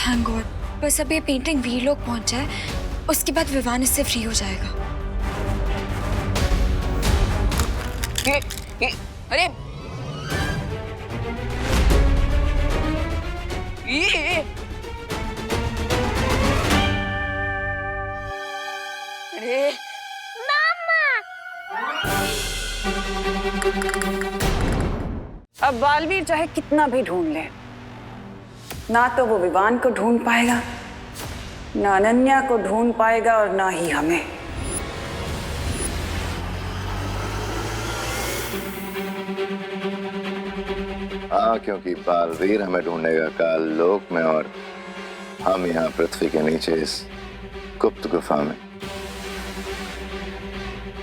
Thank God, बस अब ये पेंटिंग वीर लोग पहुंच जाए, उसके बाद विवान इससे फ्री हो जाएगा। ये अरे ये अरे अब बालवीर चाहे कितना भी ढूंढ ले, ना तो वो विवान को ढूंढ पाएगा, ना अनन्या को ढूंढ पाएगा, और ना ही हमें। हाँ, क्योंकि बालवीर हमें ढूंढेगा काल लोक में और हम यहाँ पृथ्वी के नीचे इस गुप्त गुफा में,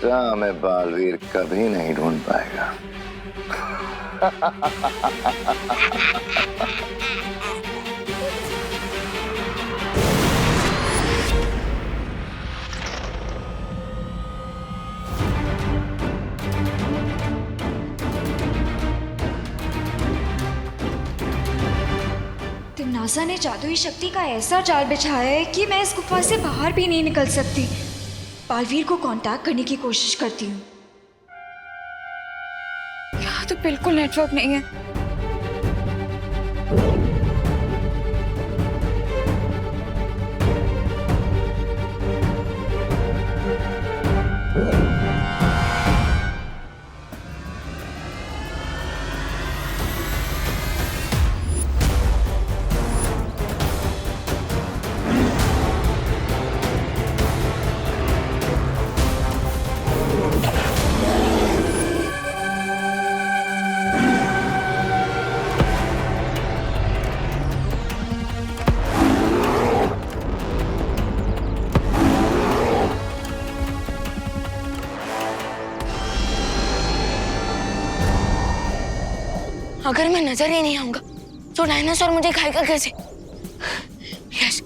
जहाँ हमें बालवीर कभी नहीं ढूंढ पाएगा। तिमनासा ने जादुई शक्ति का ऐसा जाल बिछाया है कि मैं इस गुफा से बाहर भी नहीं निकल सकती। बालवीर को कांटेक्ट करने की कोशिश करती हूँ। यहाँ तो बिल्कुल नेटवर्क नहीं है। अगर मैं नजर ही नहीं आऊंगा तो डायनासोर मुझे खाएगा कैसे? यस,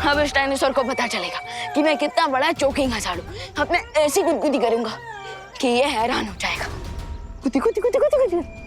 अब इस डायनासोर को पता चलेगा कि मैं कितना बड़ा चोकिंग हजाड़ हूं। अब मैं ऐसी गुदगुदी करूंगा कि ये हैरान हो जाएगा। गुदी गुदी गुदी गुदी गुदी।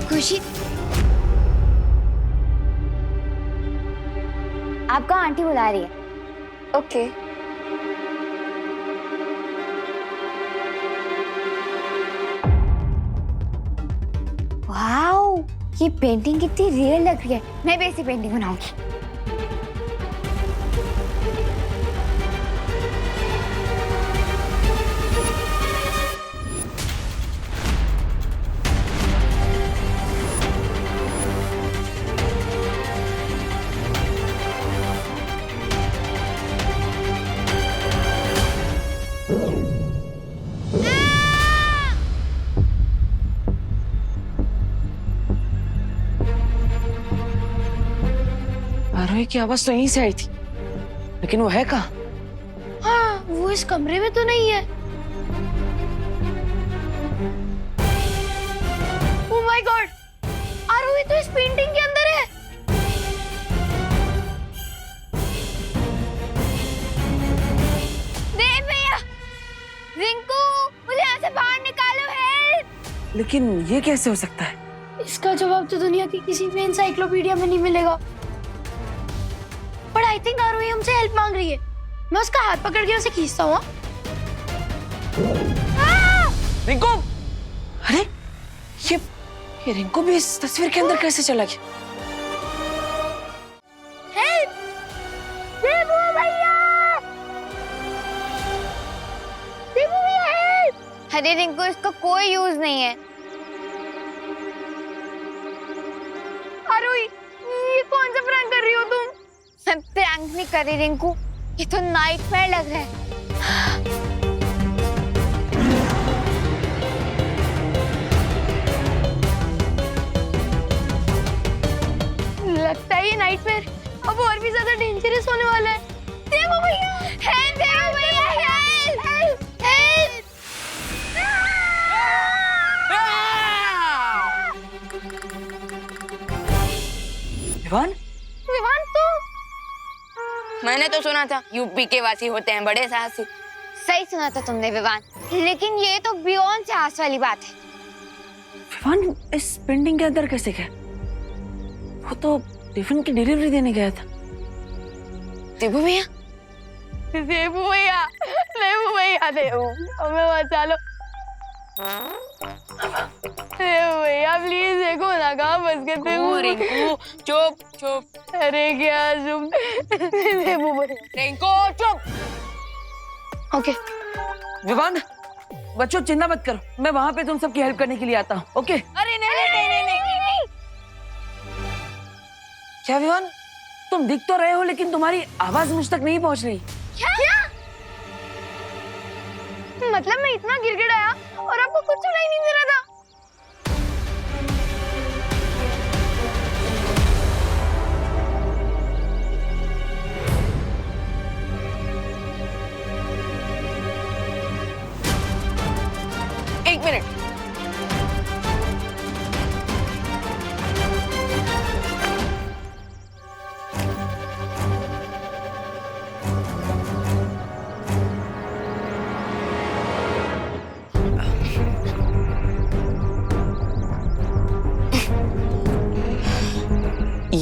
खुशी, आपका आंटी बुला रही है। ओके। वाओ, ये पेंटिंग कितनी रियल लग रही है। मैं भी ऐसी पेंटिंग बनाऊंगी। आरोही की आवाज तो यहीं से आई थी, लेकिन वो है कहाँ? हाँ, वो इस कमरे में तो नहीं है। ओह माय गॉड, आरोही तो इस पेंटिंग के अंदर है। देव भैया, रिंकू, मुझे यहाँ से बाहर निकालो, हेल्प। लेकिन ये कैसे हो सकता है? इसका जवाब तो दुनिया की किसी भी एनसाइक्लोपीडिया में नहीं मिलेगा। पर आई थिंक आरोही हमसे हेल्प मांग रही है। मैं उसका हाथ पकड़ के उसे खींचता हूँ। रिंकू! अरे ये रिंकू भी इस तस्वीर के अंदर कैसे चला गया? देवू भैया, देवू भैया हेल्प। अरे रिंकू, इसका कोई यूज नहीं है। आरोही, ये कौन सा प्रैंक कर रही हो तुम? मैं प्रैंक नहीं कर रही रिंकू, ये तो नाइटमेयर लग रहा है। लगता है ये नाइटमेयर अब और भी ज्यादा डेंजरस होने वाला है। देवू भैया, हेल्प! देवू भैया, हेल्प! हेल्प! विवान? विवान, तू? मैंने तो सुना था यूपी के वासी होते हैं बड़े साहसी। सही सुना था तुमने विवान, लेकिन ये तो बियॉन्ड साहस वाली बात है। विवान इस पेंटिंग के अंदर कैसे गया? वो तो टिफिन की डिलीवरी देने गया था। देवू भैया, देवू भैया, देवू भैया, देवू, हमें बचा लो। देवू भैया प्लीज, देखो ना कहाँ फंस गए थे। रिंकू चुप चुप। अरे क्या चुप? देवू भैया, रिंकू चुप। ओके। विवान, बच्चों चिंता मत करो, मैं वहां पे तुम सबकी हेल्प करने के लिए आता हूँ। ओके? अरे नहीं। क्या विवान, तुम दिख तो रहे हो लेकिन तुम्हारी आवाज मुझ तक नहीं पहुंच रही। क्या? मतलब मैं इतना गिड़गिड़ाया और आपको कुछ सुनाई नहीं दे रहा था? एक मिनट।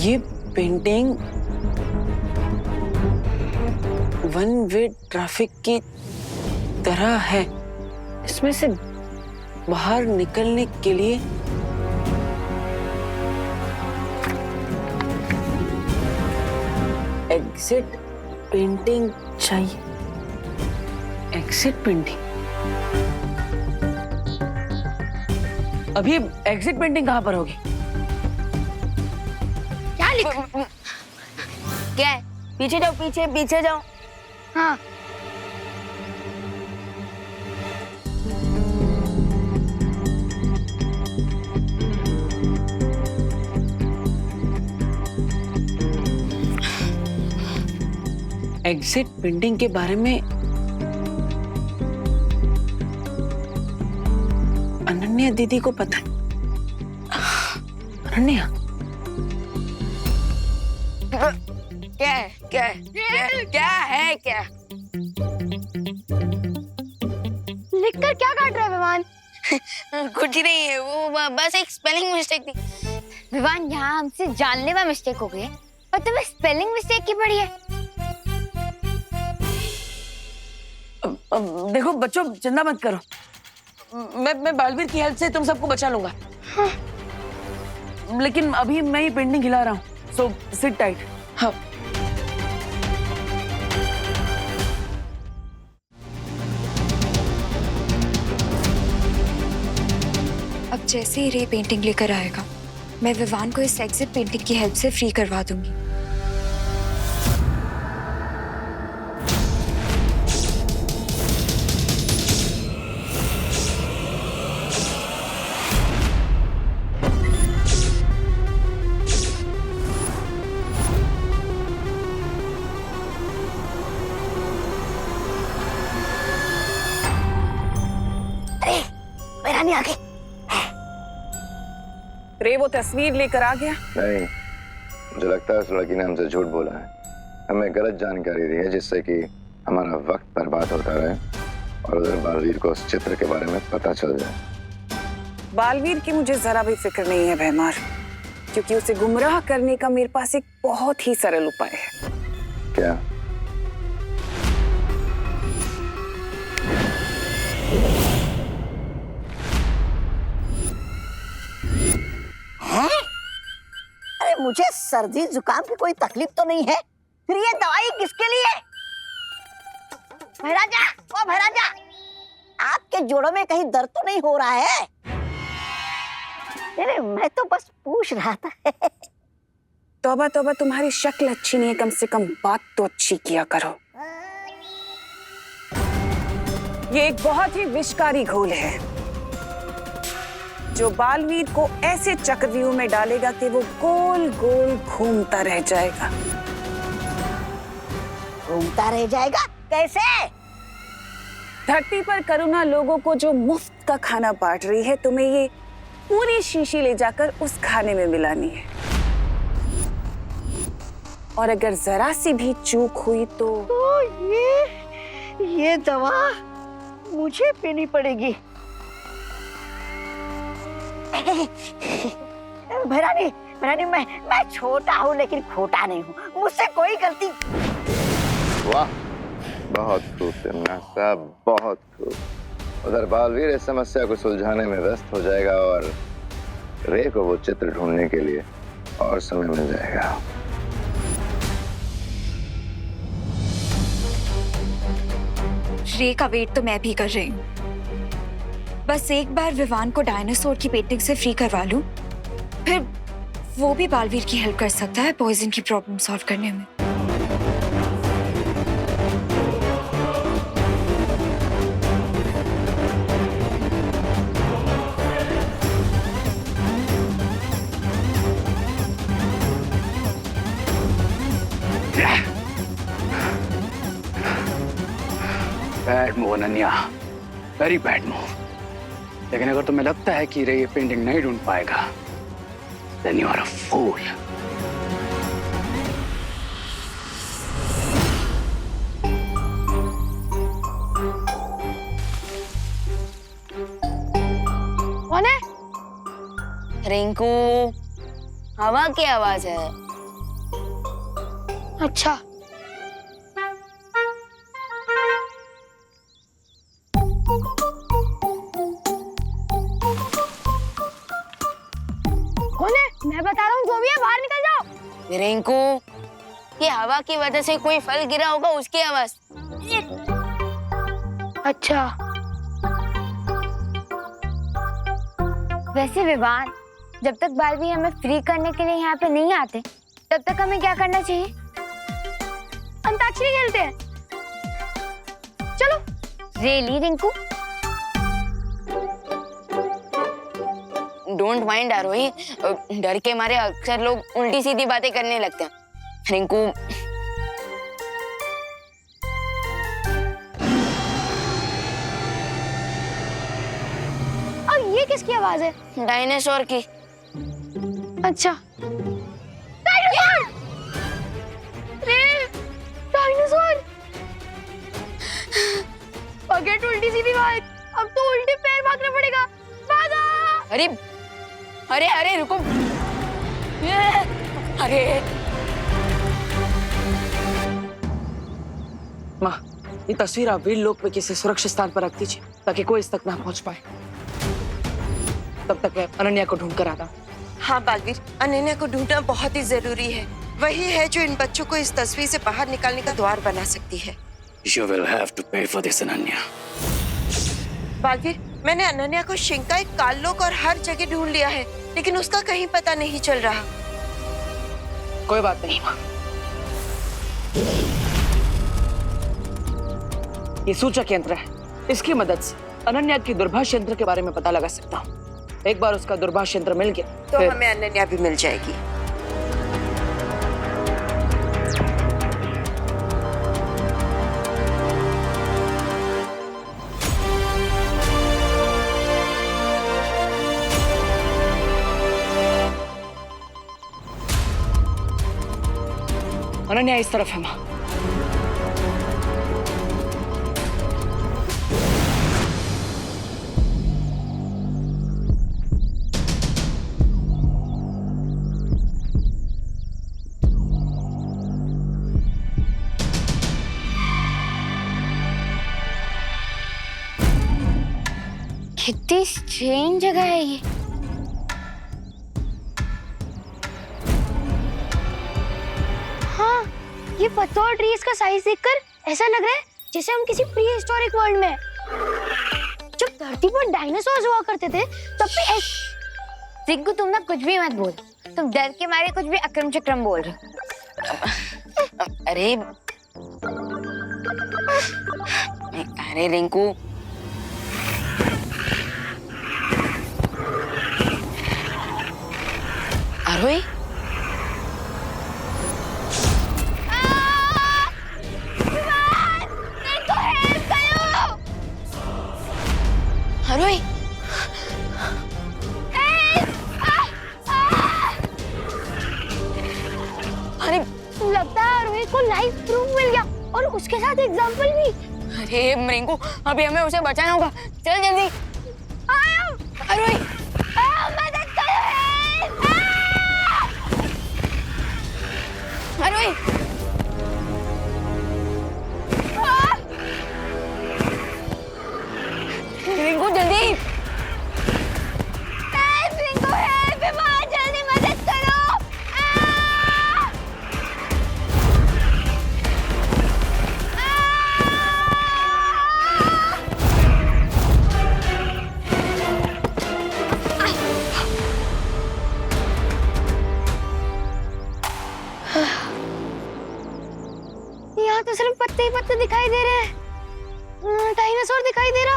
ये पेंटिंग वन वे ट्रैफिक की तरह है। इसमें से बाहर निकलने के लिए एग्जिट पेंटिंग चाहिए। Exit painting? अभी एग्जिट पेंटिंग कहाँ पर होगी? क्या लिखा? क्या है? पीछे जाओ, पीछे जाओ। हाँ, एग्जिट पेंटिंग के बारे में अनन्या दीदी को पता है। अनन्या, क्या है? लिखकर क्या काट रहा है विवान? कुछ नहीं है, वो बस एक स्पेलिंग मिस्टेक थी। विवान, यहाँ हमसे जानलेवा मिस्टेक हो गई है और तुम्हें स्पेलिंग मिस्टेक की पड़ी है। देखो बच्चों, चिंता मत करो, मैं बालवीर की हेल्प से तुम सबको बचा लूंगा। लेकिन अभी मैं ही पेंटिंग हिला रहा हूँ, सो सिट टाइट। हाँ अब जैसे ही रे पेंटिंग लेकर आएगा, मैं विवान को इस एग्जिट पेंटिंग की हेल्प से फ्री करवा दूंगी। मेरा नहीं आगे। रे वो तस्वीर लेकर आ गया। नहीं, मुझे लगता है उस लड़की ने हमसे झूठ बोला है, हमें गलत जानकारी दी है जिससे कि हमारा वक्त बर्बाद होता रहे और उधर बालवीर को उस चित्र के बारे में पता चल जाए। बालवीर की मुझे जरा भी फिक्र नहीं है भैमार, क्योंकि उसे गुमराह करने का मेरे पास एक बहुत ही सरल उपाय है। क्या? अरे मुझे सर्दी जुकाम की कोई तकलीफ तो नहीं है, फिर ये दवाई किसके लिए? भैराजा, ओ भैराजा, आपके जोड़ों में कहीं दर्द तो नहीं हो रहा है? अरे मैं तो बस पूछ रहा था। तौबा तौबा, तुम्हारी शक्ल अच्छी नहीं है, कम से कम बात तो अच्छी किया करो। ये एक बहुत ही विषकारी घोल है जो बालवीर को ऐसे चक्रव्यूह में डालेगा कि वो गोल गोल घूमता रह जाएगा। घूमता रह जाएगा? कैसे? धरती पर करुणा लोगों को जो मुफ्त का खाना बांट रही है, तुम्हें ये पूरी शीशी ले जाकर उस खाने में मिलानी है, और अगर जरा सी भी चूक हुई तो ये दवा मुझे पीनी पड़ेगी। भैरानी, भैरानी, मैं छोटा हूँ लेकिन खोटा नहीं हूँ, मुझसे कोई गलती। वाह, बहुत खूब तिमना साहब, बहुत खूब। उधर बालवीर इस समस्या को सुलझाने में व्यस्त हो जाएगा और रे को वो चित्र ढूंढने के लिए और समय मिल जाएगा। रे का वेट तो मैं भी कर रही हूँ। बस एक बार विवान को डायनासोर की पेंटिंग से फ्री करवा लूं, फिर वो भी बालवीर की हेल्प कर सकता है पॉइजन की प्रॉब्लम सॉल्व करने में। Bad move Ananya, very bad move. लेकिन अगर तुम्हें लगता है कि रे ये पेंटिंग नहीं ढूंढ पाएगा, then you are a fool. कौन है? रिंकू, हवा की आवाज है। अच्छा, कौन है? मैं बता रहा हूँ, जो भी है बाहर निकल जाओ। रिंकू, ये हवा की वजह से कोई फल गिरा होगा, उसकी आवाज। अच्छा, वैसे विवान, जब तक बालवीर हमें फ्री करने के लिए यहाँ पे नहीं आते, तब तक हमें क्या करना चाहिए? अंताक्षरी खेलते हैं। चलो, रेली रिंकू। डोंट माइंड आरोही, डर के मारे अक्सर लोग उल्टी सीधी बातें करने लगते हैं। रिंकू, अब ये किसकी आवाज है? डायनासोर की। अच्छा, डायनासोर! रे, डायनासोर! फॉरगेट उल्टी सीधी बात, अब तो उल्टे पैर भागना पड़ेगा। भागा! अरे अरे अरे रुको, अरे माँ, ये तस्वीर आप वीर लोक में किसी सुरक्षित स्थान पर रख दीजिए ताकि कोई इस तक ना पहुंच पाए। तब तक मैं अनन्या को ढूंढ कर आता हूँ। हाँ बालवीर, अनन्या को ढूंढना बहुत ही जरूरी है। वही है जो इन बच्चों को इस तस्वीर से बाहर निकालने का द्वार बना सकती है। You will have to pay for this, Ananya. Baalveer, मैंने अनन्या को शिंकाई, काल्लोक और हर जगह ढूंढ लिया है, लेकिन उसका कहीं पता नहीं चल रहा। कोई बात नहीं माँ, ये सूचक यंत्र है, इसकी मदद से अनन्या की दूरभाष यंत्र के बारे में पता लगा सकता हूँ। एक बार उसका दूरभाष यंत्र मिल गया तो फिर... हमें अनन्या भी मिल जाएगी। अनन्या इस तरफ है माँ। कितनी स्ट्रेंज जगह है ये। हाँ, ये पत्तों और ट्रीज का साइज देखकर ऐसा लग रहा है जैसे हम किसी प्री हिस्टोरिक वर्ल्ड में हैं। जब धरती पर डायनासोर्स हुआ करते थे तब भी रिंकू, तुम ना कुछ भी मत बोल, तुम डर के मारे कुछ भी अक्रम चक्रम बोल रहे हो। अरे रिंकू, आरोही, आरोही, अरे लगता है आरोही को लाइव प्रूफ मिल गया और उसके साथ एग्जाम्पल भी। अरे रिंकू, अभी हमें उसे बचाना होगा, चल जल्दी। आरोही, मदद करो, आरोही, रिंकू जल्दी। रिंकू है बीमार, जल्दी मदद करो। यहाँ तो सिर्फ पत्ते ही पत्ते दिखाई दे रहे हैं, डायनासोर दिखाई दे रहा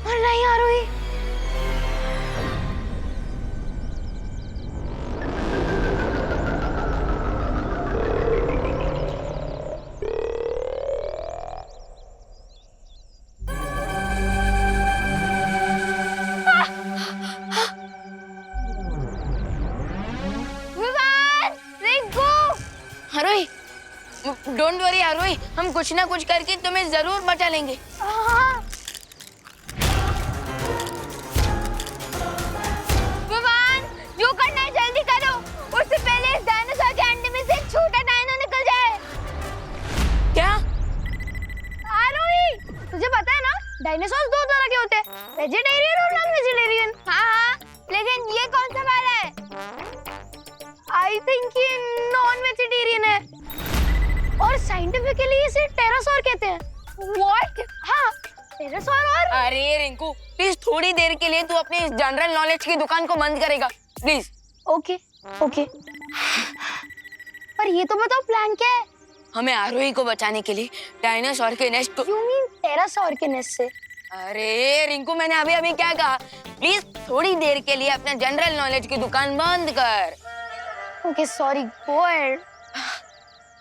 और नहीं आरोही। विवान, रिंकू, आरोही, डोंट वरी आरोही, हम कुछ ना कुछ करके तुम्हें जरूर बचा लेंगे। विवान, जो करना है जल्दी करो, उससे पहले इस डायनासोर के अंडे में से एक छोटा डायनो निकल जाए। क्या? आरोही, तुझे पता है ना, डायनासोर दो तरह के होते हैं, वेजिटेरियन और नॉन वेजिटेरियन। हाँ, लेकिन ये कौन सा वाला है? आई थिंक ये नॉन वेजिटेरियन है और साइंटिफिकली इसे टेरासोर कहते हैं। व्हाट? हाँ, टेरासोर। और अरे रिंकू, प्लीज थोड़ी देर के लिए तू अपनी इस जनरल नॉलेज की दुकान को बंद करेगा, प्लीज। ओके ओके, पर ये तो बताओ प्लान क्या है? हमें आरोही को बचाने के लिए डायनासोर के नेस्ट को... यू मीन टेरासोर के नेस्ट से? अरे रिंकू, मैंने अभी अभी क्या कहा? प्लीज थोड़ी देर के लिए अपना जनरल नॉलेज की दुकान बंद कर। Okay sorry, go ahead.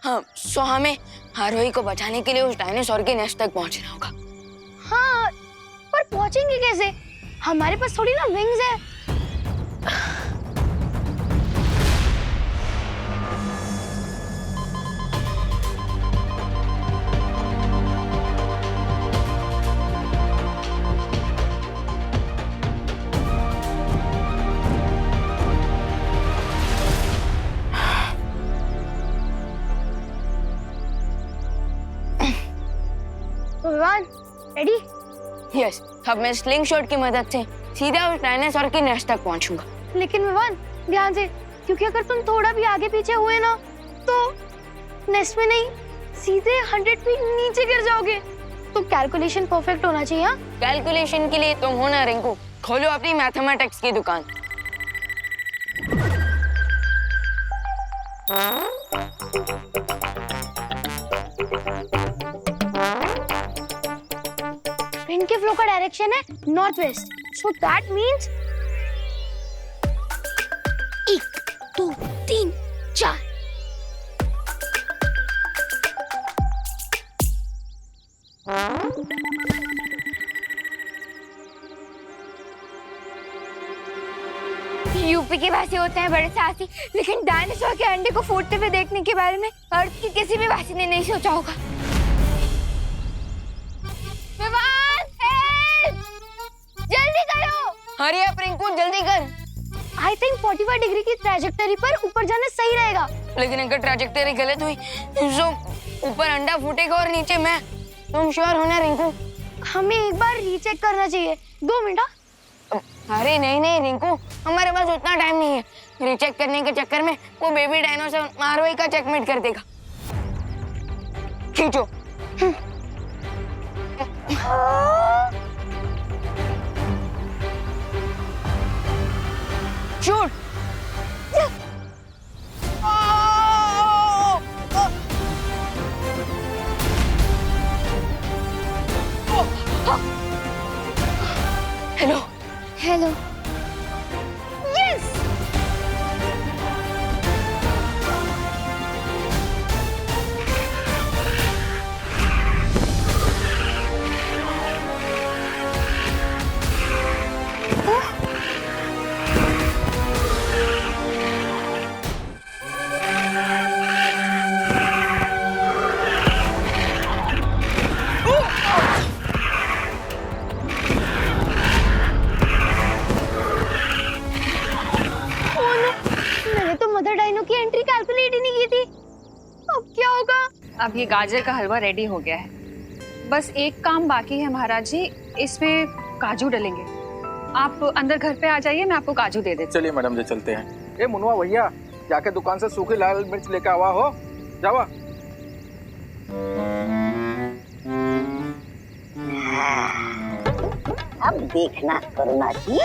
हाँ, सो हमें आरोही को बचाने के लिए उस डायनासोर के नेस्ट तक पहुंचना होगा। हाँ, पर पहुंचेंगे कैसे? हमारे पास थोड़ी ना विंग्स है। विवान, रेडी? यस, अब मैं स्लिंग शॉट की मदद से सीधा उस डायनासोर के नेस्ट तक पहुंचूंगा। लेकिन विवान ध्यान से, क्योंकि अगर तुम थोड़ा भी आगे पीछे हुए ना तो नेस्ट में नहीं सीधे 100 फीट नीचे गिर जाओगे। तो कैलकुलेशन परफेक्ट होना चाहिए। हाँ, कैलकुलेशन के लिए तुम हो ना रिंकू, खोलो अपनी मैथमेटिक्स की दुकान। विंड के फ्लो का डायरेक्शन है north west, so that means 1 2 3 4। UP के वासी होते हैं बड़े साहसी, लेकिन डायनासोर के अंडे को फूटते हुए देखने के बारे में अर्थ के किसी भी वासी ने नहीं सोचा होगा। विवान, हेल्प! जल्दी करो। हरी अप रिंकू, जल्दी कर। आई थिंक 45 डिग्री की ट्रैजेक्टरी पर ऊपर जाना सही रहेगा। लेकिन अगर ट्रैजेक्टरी गलत हुई तो ऊपर अंडा फूटेगा और नीचे मैं। तुम श्योर हो ना रिंकू? हमें एक बार रीचेक करना चाहिए। 2 मिनट। अरे नहीं रिंकू, हमारे पास उतना टाइम नहीं है। रीचेक करने के चक्कर में वो बेबी डायनासोर मारवाई का चेकमेट कर देगा। खींचो। शूट। Hello hello. यस। मैंने तो मदर डायनो की एंट्री कैलकुलेट ही नहीं की थी। अब क्या होगा? अब ये गाजर का हलवा रेडी हो गया है, बस एक काम बाकी है महाराज जी, इसमें काजू डलेंगे। आप अंदर घर पे आ जाइए, मैं आपको काजू दे देती हूँ। चलिए मैडम जी, चलते हैं। ए मुनवा भैया, जाके दुकान से सूखी लाल मिर्च लेकर आवा हो, जावा। अब देखना करुणा जी,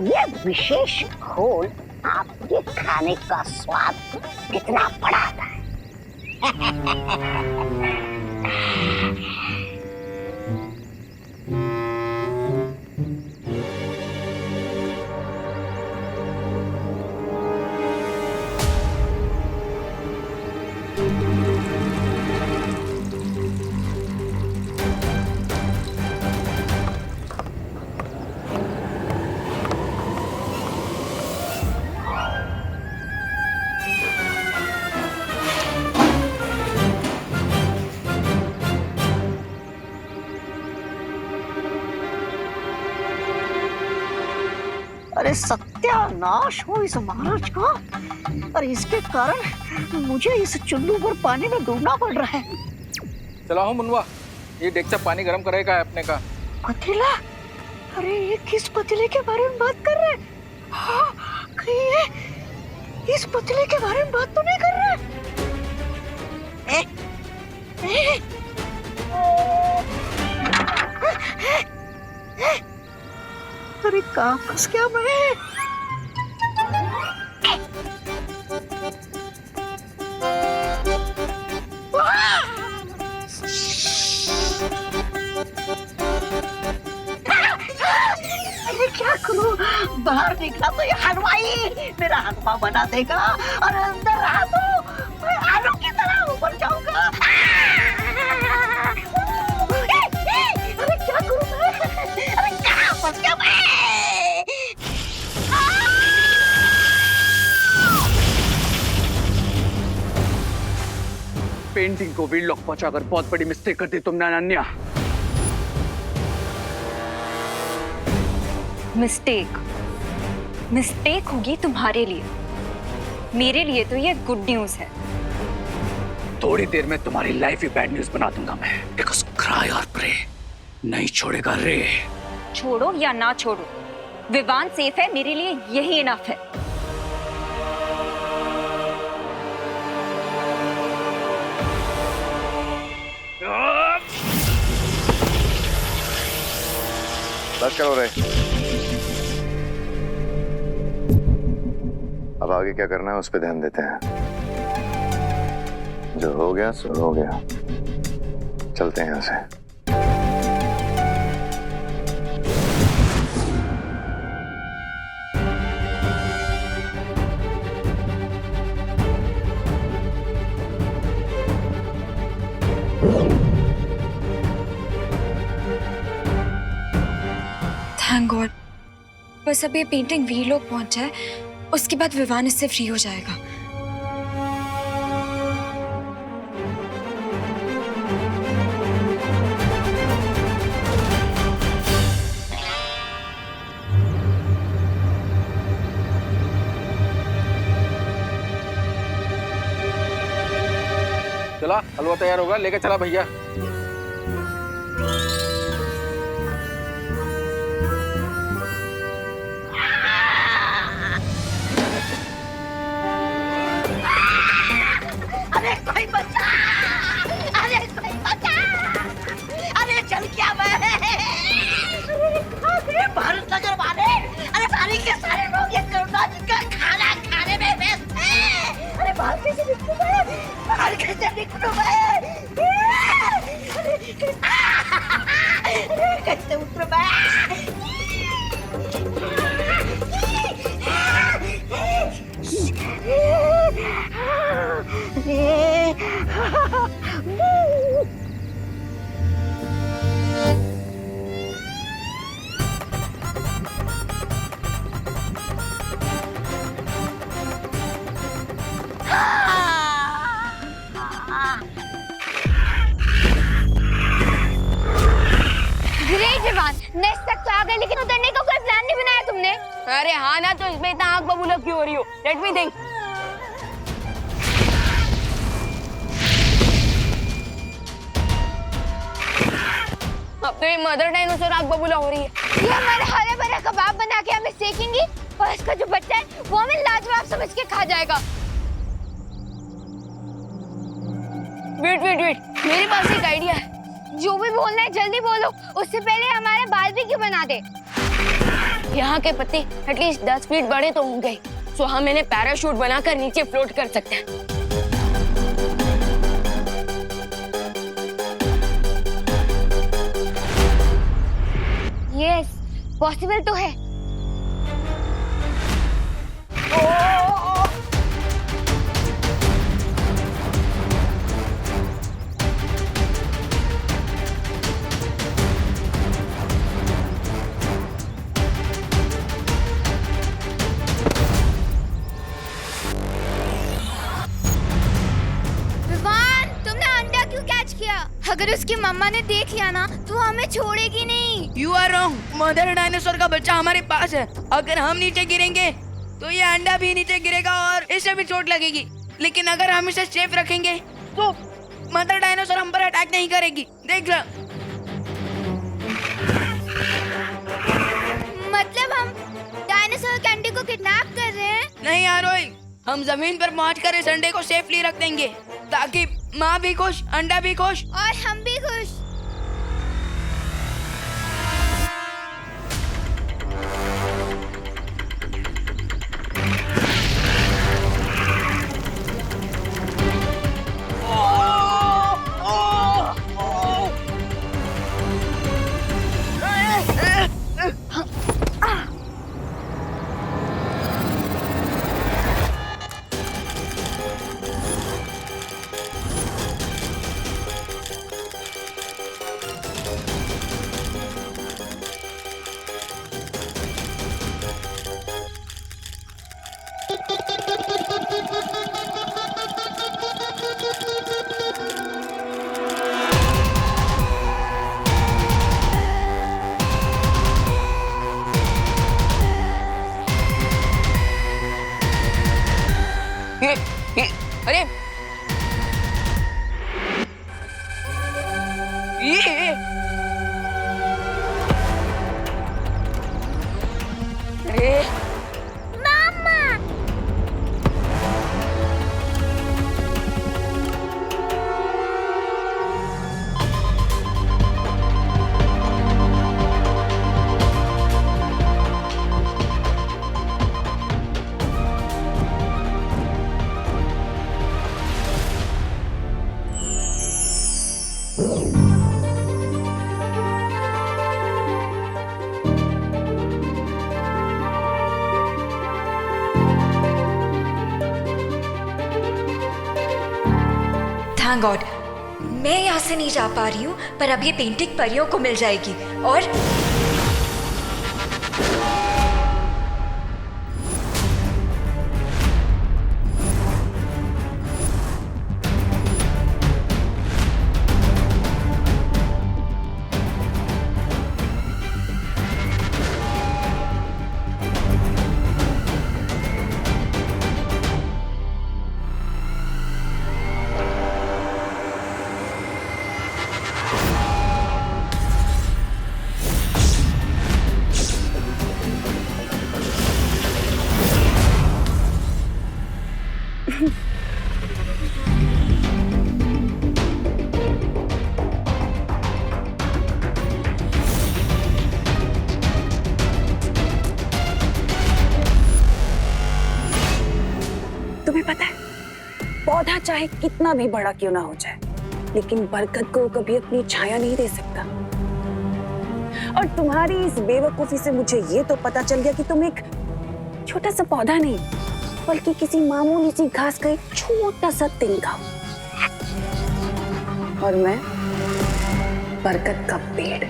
ये विशेष घोल आपके खाने का स्वाद कितना बढ़ाता है। अरे सत्यानाश हो इस महाराज का, और इसके कारण मुझे इस चुल्लू पर पानी में डूबना पड़ रहा है। चला हो मुनवा, ये डेक्चा पानी गरम करेगा है अपने का। पतीला? अरे ये किस पतीले के बारे में बात कर रहे हैं? हाँ, कहीं ये इस पतीले के बारे में बात तो नहीं कर रहे? अरे कहाँ फंस गया मैं? अरे क्या करूं? बाहर निकला तो ये हलवाई मेरा हलवा बना देगा, और अंदर रहा तो मैं आलू की तरह ऊपर जाऊंगा। अरे क्या करूं मैं? अरे कहाँ फंस गया मैं? पेंटिंग को वीडलॉक पहुंचाकर बहुत बड़ी मिस्टेक कर दी तुमने अनन्या। मिस्टेक होगी तुम्हारे लिए, मेरे लिए तो ये गुड न्यूज है। थोड़ी देर में तुम्हारी लाइफ ही बैड न्यूज बना दूंगा मैं। बिकॉज़ क्राई और प्रे नहीं छोड़ेगा रे। छोड़ो या ना छोड़ो, विवान सेफ है, मेरे लिए यही इनफ है। बस करो रे। अब आगे क्या करना है उस पर ध्यान देते हैं। जो हो गया सो हो गया, चलते हैं यहाँ से। थैंक गॉड, बस अब ये पेंटिंग वीर लोग पहुंच जाए, उसके बाद विवान इससे फ्री हो जाएगा। चला, हलवा तैयार होगा, लेके चला भैया। अरे कोई बचा, अरे कोई बचा, अरे चल क्या मैं, अरे भारत नगर वाले, अरे सारे के सारे लोग ये करुणा जी का खाना खाने में व्यस्त हैं। अरे बाहर कैसे निकलूं मैं, बाहर कैसे निकलूं मैं, अरे कैसे उतरूं मैं। ग्रेट विवान, नेक्स्ट तक तो आ गए, लेकिन उतरने का कोई प्लान नहीं बनाया तुमने। अरे हाँ ना, तो इसमें इतना आग बबूला क्यों हो रही हो? Let me think. अब तो ये मदर डायनासोर आग बबूला हो रही है। ये हमारे हरे भरे कबाब बना के हमें सेकेंगी और इसका जो बच्चा है वो हमें लाजवाब समझ के खा जाएगा। वेट वेट वेट, मेरे पास एक आइडिया है। जो भी बोलना है जल्दी बोलो, उससे पहले हमारे बाल भी क्यों बना दे। यहाँ के पत्ते एटलीस्ट 10 फीट बड़े तो होंगे, सो हम इन्हें पैराशूट बनाकर नीचे फ्लोट कर सकते हैं। यस, पॉसिबल तो है। अगर उसकी मम्मा ने देख लिया ना तो हमें छोड़ेगी नहीं। You are wrong, mother dinosaur का बच्चा हमारे पास है। अगर हम नीचे गिरेंगे तो ये अंडा भी नीचे गिरेगा और इसे भी चोट लगेगी। लेकिन अगर हम इसे सेफ रखेंगे तो मदर डायनासोर हम पर अटैक नहीं करेगी। देख लो। मतलब हम डायनासोर के अंडे को किडनैप कर रहे हैं? नहीं आरोही, हम जमीन पर पहुंचकर इस अंडे को सेफली रख देंगे ताकि माँ भी खुश, अंडा भी खुश और हम भी खुश। अरे ये थैंक गॉड मैं यहाँ से नहीं जा पा रही हूँ, पर अब ये पेंटिंग परियों को मिल जाएगी। और तुम्हें पता है, पौधा चाहे कितना भी बड़ा क्यों ना हो जाए, लेकिन बरगद को कभी अपनी छाया नहीं दे सकता। और तुम्हारी इस बेवकूफी से मुझे ये तो पता चल गया कि तुम एक छोटा सा पौधा नहीं, बल्कि किसी मामूली सी घास का एक छोटा सा तिनका हो। और मैं बरगद का पेड़।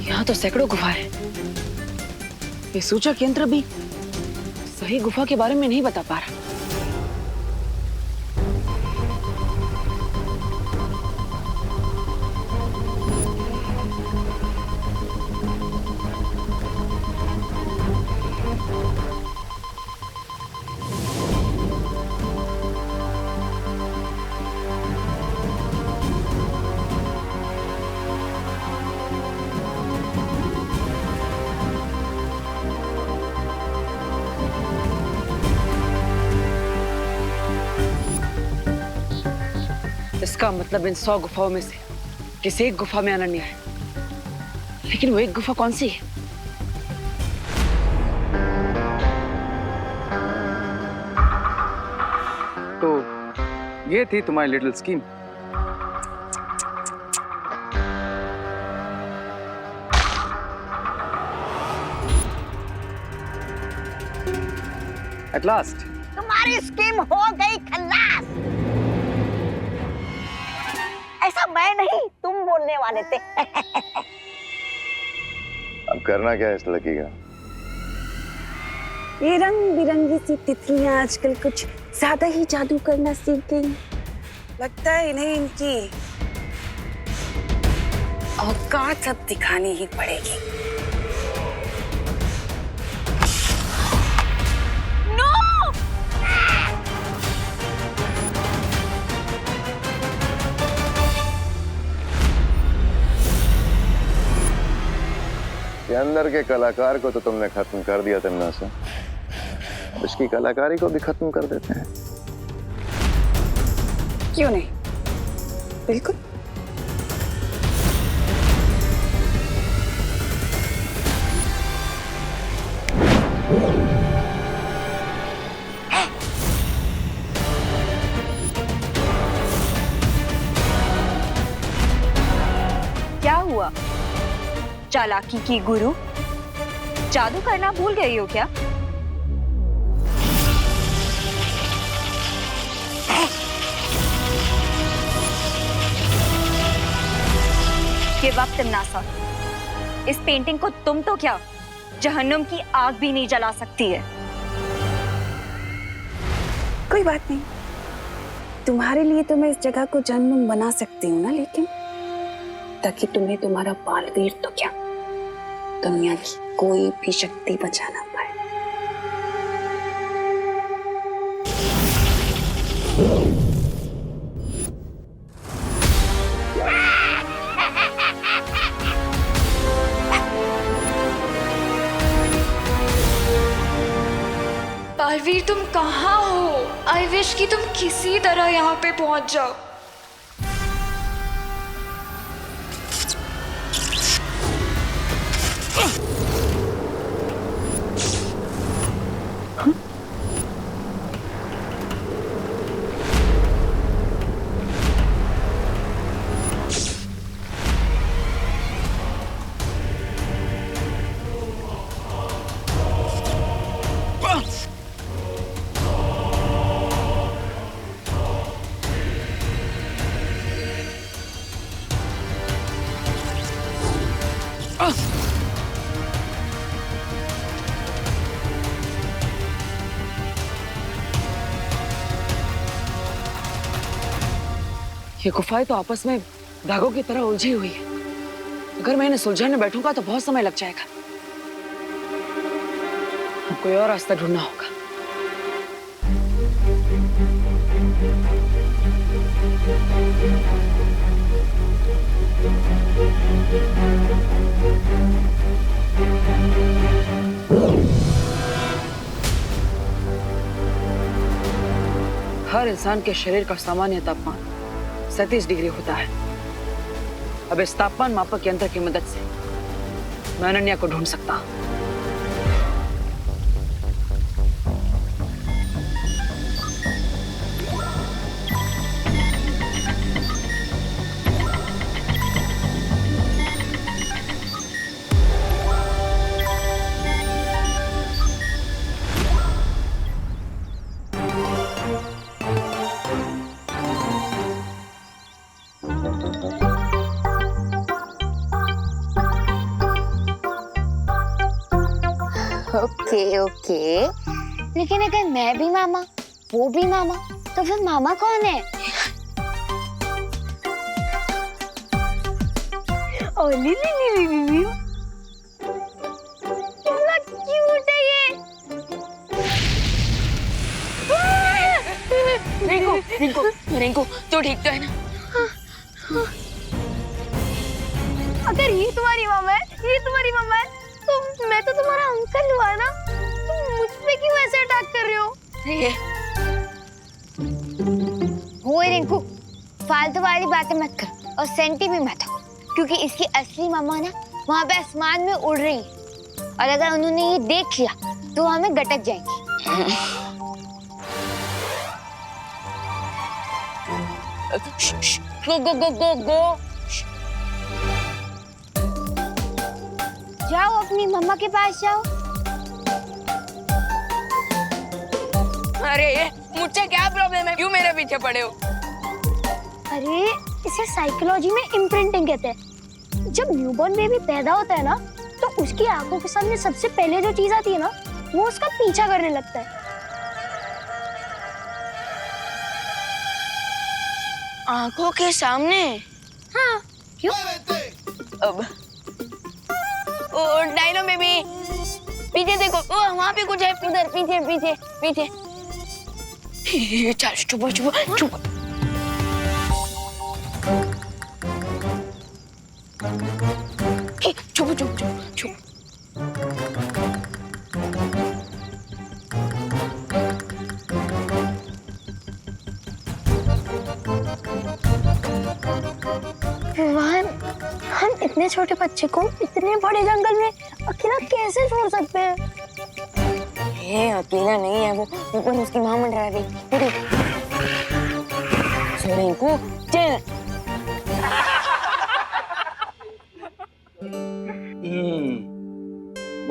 यहाँ तो सैकड़ों गुफा है। ये सूचक यंत्र भी सही गुफा के बारे में नहीं बता पा रहा। इसका मतलब इन 100 गुफाओं में से किसी एक गुफा में अनन्या है, लेकिन वो एक गुफा कौन सी है? तो ये थी तुम्हारी लिटिल स्कीम। एट लास्ट तुम्हारी स्कीम हो गई खल्लास। ऐसा मैं नहीं, तुम बोलने वाले थे। अब करना क्या है इस लड़की का? ये रंग बिरंगी सी तितलियां आजकल कुछ ज्यादा ही जादू करना सीख गई। लगता है इन्हें इनकी औकात अब दिखानी ही पड़ेगी। ये अंदर के कलाकार को तो तुमने खत्म कर दिया तन्ना से, इसकी कलाकारी को भी खत्म कर देते हैं। क्यों नहीं, बिल्कुल। क्या हुआ चालाकी की गुरु, जादू करना भूल गई हो क्या? ये वक्त नासा, इस पेंटिंग को तुम तो क्या जहन्नुम की आग भी नहीं जला सकती है। कोई बात नहीं, तुम्हारे लिए तो मैं इस जगह को जहन्नुम बना सकती हूँ ना, लेकिन ताकि तुम्हें तुम्हारा बालवीर तो क्या दुनिया की कोई भी शक्ति बचा ना पाए। बालवीर तुम कहाँ हो? आई विश कि तुम किसी तरह यहाँ पे पहुंच जाओ। ये गुफाएं तो आपस में धागों की तरह उलझी हुई है। अगर मैं इन्हें सुलझाने बैठूंगा तो बहुत समय लग जाएगा। अब कोई और रास्ता ढूंढना होगा। हर इंसान के शरीर का सामान्य तापमान 37 डिग्री होता है। अब इस तापमान मापक यंत्र की मदद से मैं अनन्या को ढूंढ सकता हूं। ओके ओके, लेकिन अगर मैं भी मामा, वो भी मामा, तो फिर मामा कौन है? ओ ली कितना क्यूट है ये। रिंकू रिंकू रिंकू, तो ठीक तो है ना? अगर ये तुम्हारी मामा है, ये तुम्हारी मामा है, तो मैं तो तुम्हारा अंकल हुआ ना। तुम मुझ पे क्यों ऐसे अटैक कर रहे हो? ओए रिंकू, फालतू वाली बातें मत कर और सेंटी भी मत हो, क्योंकि इसकी असली मामा ना वहाँ पे आसमान में उड़ रही है और अगर उन्होंने ये देख लिया तो हमें गटक जाएंगी। गो गो गो गो गो, जाओ अपनी मम्मा के पास जाओ। अरे मुझसे क्या प्रॉब्लम है? क्यों मेरे पीछे पड़े हो? अरे इसे साइकोलॉजी में इम्प्रिंटिंग कहते हैं। जब न्यूबॉर्न बेबी पैदा होता है ना, तो उसकी आंखों के सामने सबसे पहले जो चीज आती है ना, वो उसका पीछा करने लगता है। आंखों के सामने? हाँ, क्यों? अब ओ डायनो बेबी, पीछे देखो, ओ वहाँ पे कुछ है, इधर पीछे पीछे पीछे। चल चुप चुप चुप। चुप चुप चुप चुप। विवान, हम इतने छोटे बच्चे को इतने बड़े जंगल में अकेला कैसे छोड़ सकते हैं? ये अकेला नहीं है, वो ऊपर उसकी माँ मंडरा रही। रिंकू चल।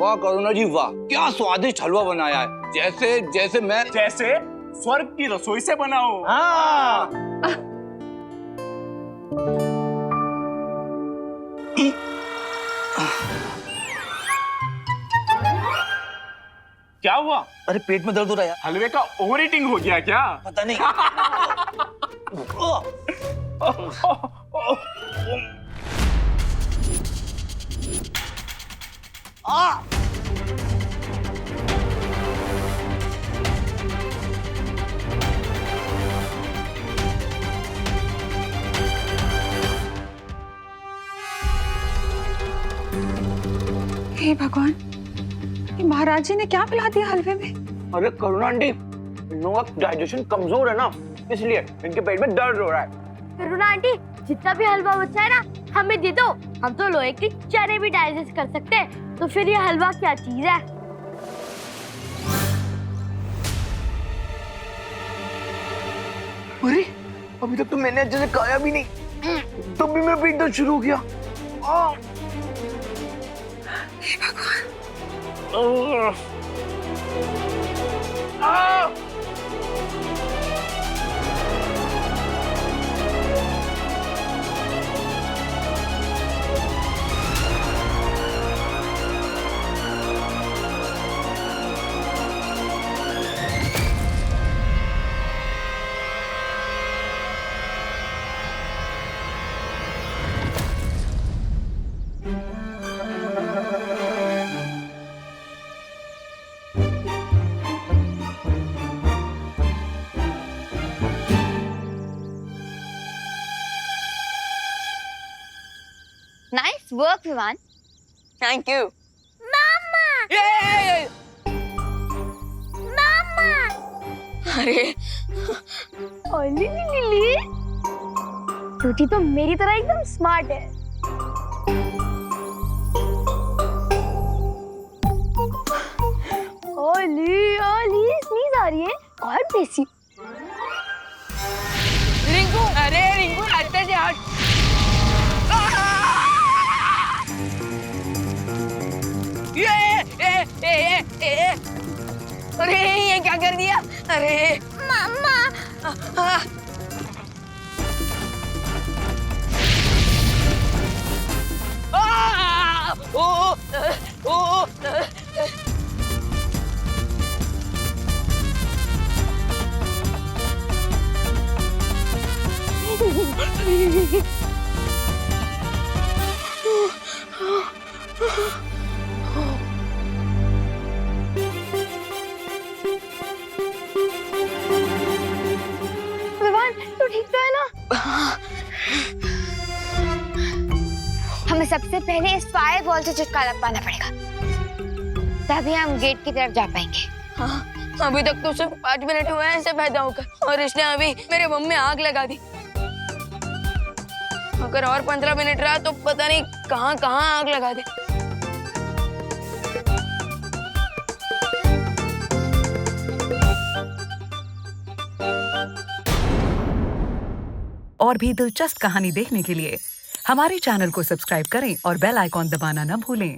वाह करुणा जी वाह, क्या स्वादिष्ट हलवा बनाया है। जैसे जैसे मैं जैसे स्वर्ग की रसोई से बना हो। हाँ। क्या हुआ? अरे पेट में दर्द हो रहा है। हलवे का ओवर ईटिंग हो गया क्या? पता नहीं। हे भगवान, ये महाराज जी ने क्या पिला दिया हलवे में? अरे करुणा आंटी, इन लोगों का डाइजेशन कमजोर है ना, इसलिए इनके पेट में दर्द हो रहा है। करुणा आंटी, जितना भी हलवा बचा है ना, हमें दे दो। हम तो लोहे के चने भी डाइजेस्ट कर सकते हैं, तो फिर ये हलवा क्या चीज है? अरे अभी तक तो मैंने अच्छे से खाया भी नहीं, तब भी मेरा पेट दर्द शुरू हो गया। Nice work Vivaan. Thank you. अरे लिली, टूटी तो मेरी तरह एकदम स्मार्ट है। ओली स्नीज आ रही है। और बेसी रिंकू, अरे रिंकू रास्ते से हट। अरे ये क्या कर दिया? अरे मम्मा, विवान तू ठीक तो है ना? हमें सबसे पहले इस फायर वॉल से छुटकारा पाना पड़ेगा, तभी हम गेट की तरफ जा पाएंगे। हाँ, अभी तक तो सिर्फ 5 मिनट हुए हैं इसे पैदा होकर, और इसने अभी मेरे बम में आग लगा दी। अगर और 15 मिनट रहा तो पता नहीं कहाँ कहाँ आग लगा दे। और भी दिलचस्प कहानी देखने के लिए हमारे चैनल को सब्सक्राइब करें और बेल आइकॉन दबाना न भूलें।